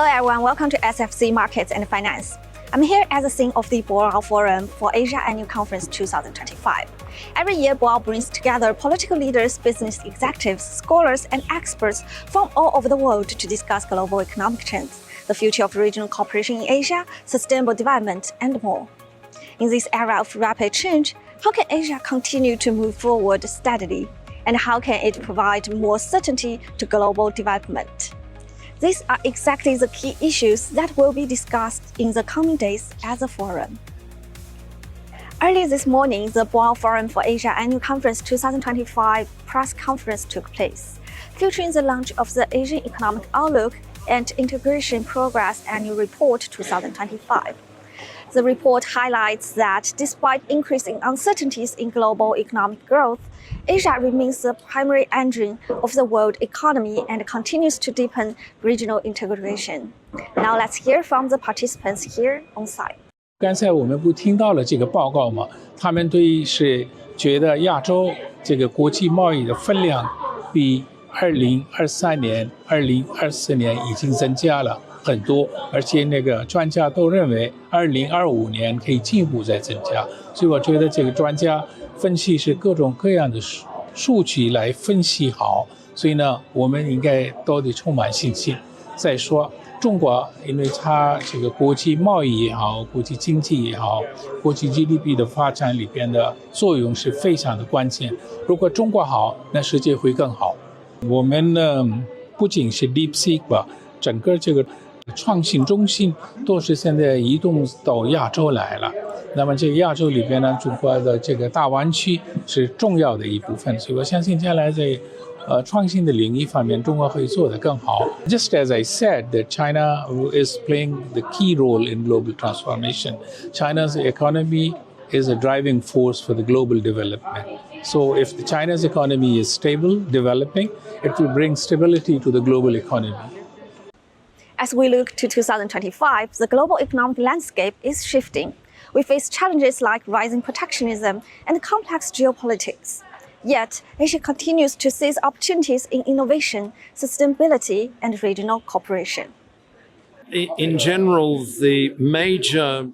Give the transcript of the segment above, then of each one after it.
Hello everyone, welcome to SFC Markets and Finance. I'm here as the scene of the Boao Forum for Asia Annual Conference 2025. Every year, Boao brings together political leaders, business executives, scholars, and experts from all over the world to discuss global economic trends, the future of regional cooperation in Asia, sustainable development, and more. In this era of rapid change, how can Asia continue to move forward steadily? And how can it provide more certainty to global development? These are exactly the key issues that will be discussed in the coming days at the forum. Early this morning, the Boao Forum for Asia Annual Conference 2025 press conference took place, featuring the launch of the Asian Economic Outlook and Integration Progress Annual Report 2025. The report highlights that despite increasing uncertainties in global economic growth, Asia remains the primary engine of the world economy and continues to deepen regional integration. Now let's hear from the participants here on site. 刚才我们不听到了这个报告吗？他们是觉得亚洲这个国际贸易的分量比2023年、2024年已经增加了很多，而且专家都认为2025年可以进一步再增加。所以我觉得这个专家分析是各种各样的数据来分析好，所以呢，我们应该都得充满信心。再说中国，因为它这个国际贸易也好，国际经济也好，国际 GDP 的发展里边的作用是非常的关键。如果中国好，那世界会更好。我们呢，不仅是 DeepSeek 吧，整个这个创新中心都是现在移动到亚洲来了。那么这个亚洲里边呢，中国的这个大湾区是重要的一部分，所以我相信将来在创新的领域方面，中国会做得更好。Just as I said, that China is playing the key role in global transformation. China's economy is a driving force for the global development. So if China's economy is stable, developing, it will bring stability to the global economy. As we look to 2025, the global economic landscape is shifting. We face challenges like rising protectionism and complex geopolitics. Yet, Asia continues to seize opportunities in innovation, sustainability, and regional cooperation. In general, the major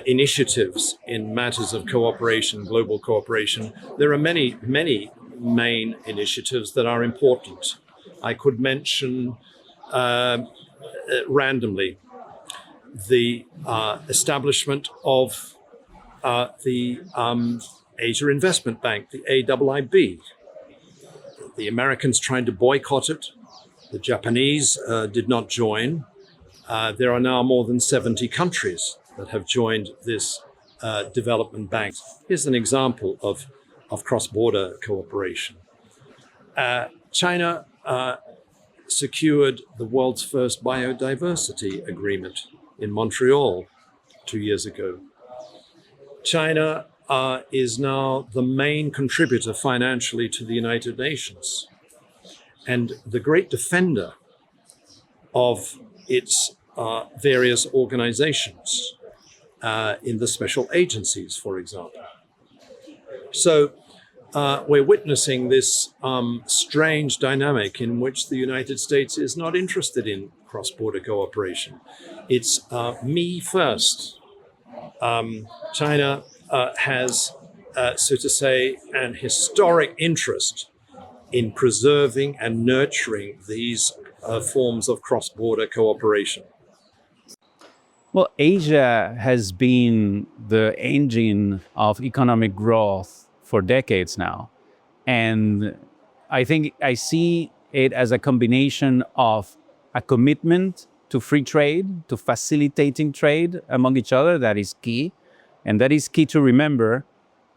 initiatives in matters of cooperation, global cooperation, there are many main initiatives that are important. I could mention randomly the establishment of the Asia Investment Bank, the AIIB. The Americans tried to boycott it. The Japanese did not join. There are now more than 70 countries that have joined this development bank. Here's an example of cross-border cooperation. China secured the world's first biodiversity agreement in Montreal 2 years ago. China is now the main contributor financially to the United Nations and the great defender of its various organizations in the special agencies, for example. So we're witnessing this strange dynamic in which the United States is not interested in cross-border cooperation. It's me first. China has, so to say, an historic interest in preserving and nurturing these forms of cross-border cooperation. Well, Asia has been the engine of economic growth for decades now. And I think I see it as a combination of a commitment to free trade, to facilitating trade among each other, that is key. And that is key to remember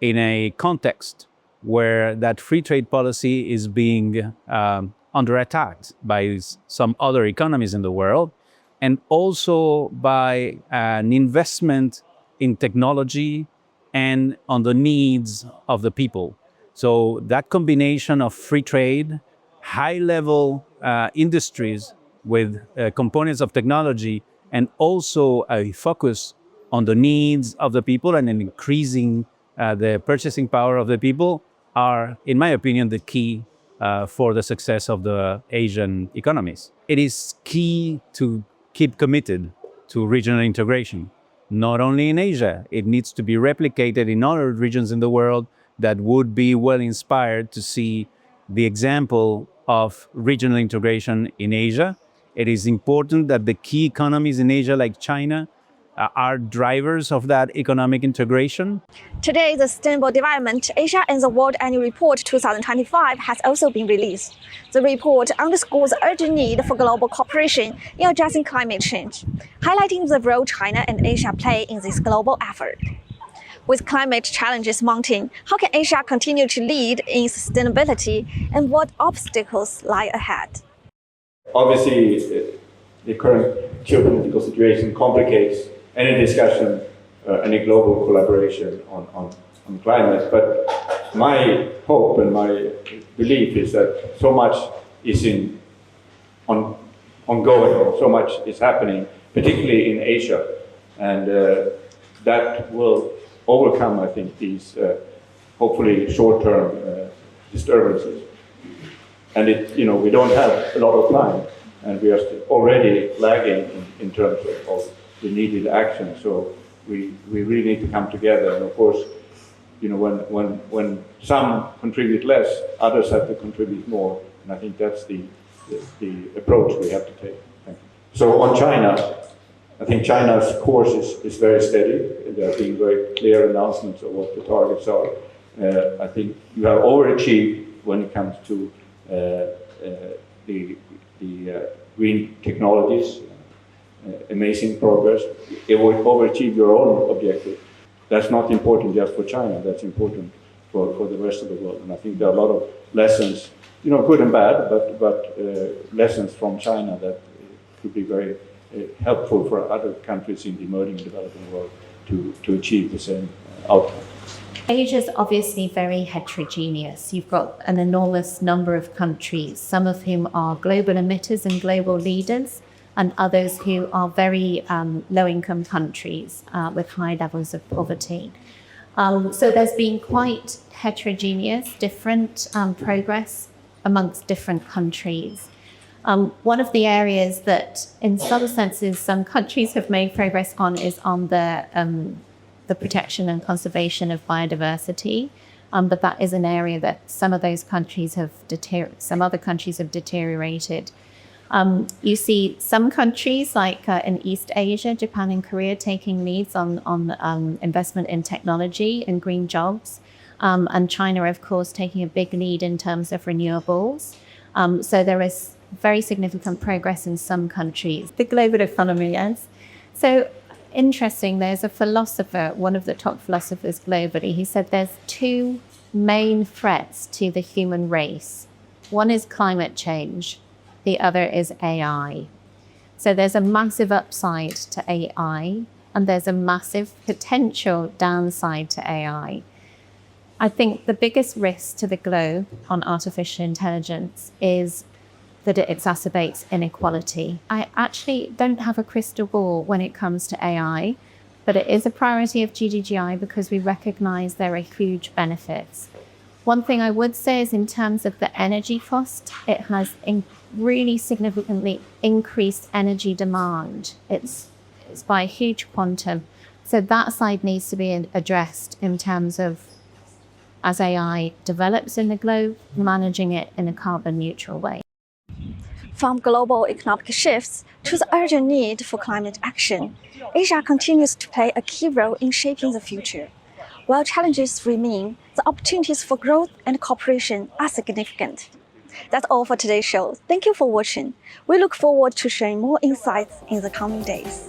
in a context where that free trade policy is being under attack by some other economies in the world, and also by an investment in technology and on the needs of the people. So that combination of free trade, high-level industries with components of technology, and also a focus on the needs of the people and in increasing the purchasing power of the people are, in my opinion, the key for the success of the Asian economies. it is key to keep committed to regional integration. Not only in Asia, it needs to be replicated in other regions in the world that would be well inspired to see the example of regional integration in Asia. It is important that the key economies in Asia, like China, are drivers of that economic integration. Today, the Sustainable Development Asia and the World Annual Report 2025 has also been released. The report underscores the urgent need for global cooperation in addressing climate change, highlighting the role China and Asia play in this global effort. With climate challenges mounting, how can Asia continue to lead in sustainability, and what obstacles lie ahead? Obviously, the current geopolitical situation complicates any discussion, any global collaboration on climate. But my hope and my belief is that so much is ongoing, so much is happening, particularly in Asia, and that will overcome, I think, these hopefully short-term disturbances. And we don't have a lot of time, and we are already lagging in terms of the needed action. So we really need to come together. And of course, when some contribute less, others have to contribute more. And I think that's the approach we have to take. Thank you. So on China, I think China's course is very steady. There have been very clear announcements of what the targets are. I think you have overachieved when it comes to the green technologies. Amazing progress. It will overachieve your own objective. That's not important just for China. That's important for the rest of the world. And I think there are a lot of lessons, good and bad, but lessons from China that could be very helpful for other countries in the emerging and developing world to achieve the same outcome. Asia is obviously very heterogeneous. You've got an enormous number of countries, some of whom are global emitters and global leaders, and others who are very low-income countries with high levels of poverty. So there's been quite heterogeneous, different progress amongst different countries. One of the areas that, in some senses, some countries have made progress on is on the protection and conservation of biodiversity. But that is an area that some other countries have deteriorated. You see some countries like in East Asia, Japan and Korea taking leads on investment in technology and green jobs. And China, of course, taking a big lead in terms of renewables. So there is very significant progress in some countries. The global economy, yes. So interesting, there's a philosopher, one of the top philosophers globally, he said there's two main threats to the human race. One is climate change, the other is AI. So there's a massive upside to AI, and there's a massive potential downside to AI. I think the biggest risk to the globe on artificial intelligence is that it exacerbates inequality. I actually don't have a crystal ball when it comes to AI, but it is a priority of GGGI because we recognize there are huge benefits. One thing I would say is in terms of the energy cost, it has really significantly increased energy demand. It's by a huge quantum. So that side needs to be addressed in terms of, as AI develops in the globe, managing it in a carbon neutral way. From global economic shifts to the urgent need for climate action, Asia continues to play a key role in shaping the future. While challenges remain, the opportunities for growth and cooperation are significant. That's all for today's show. Thank you for watching. We look forward to sharing more insights in the coming days.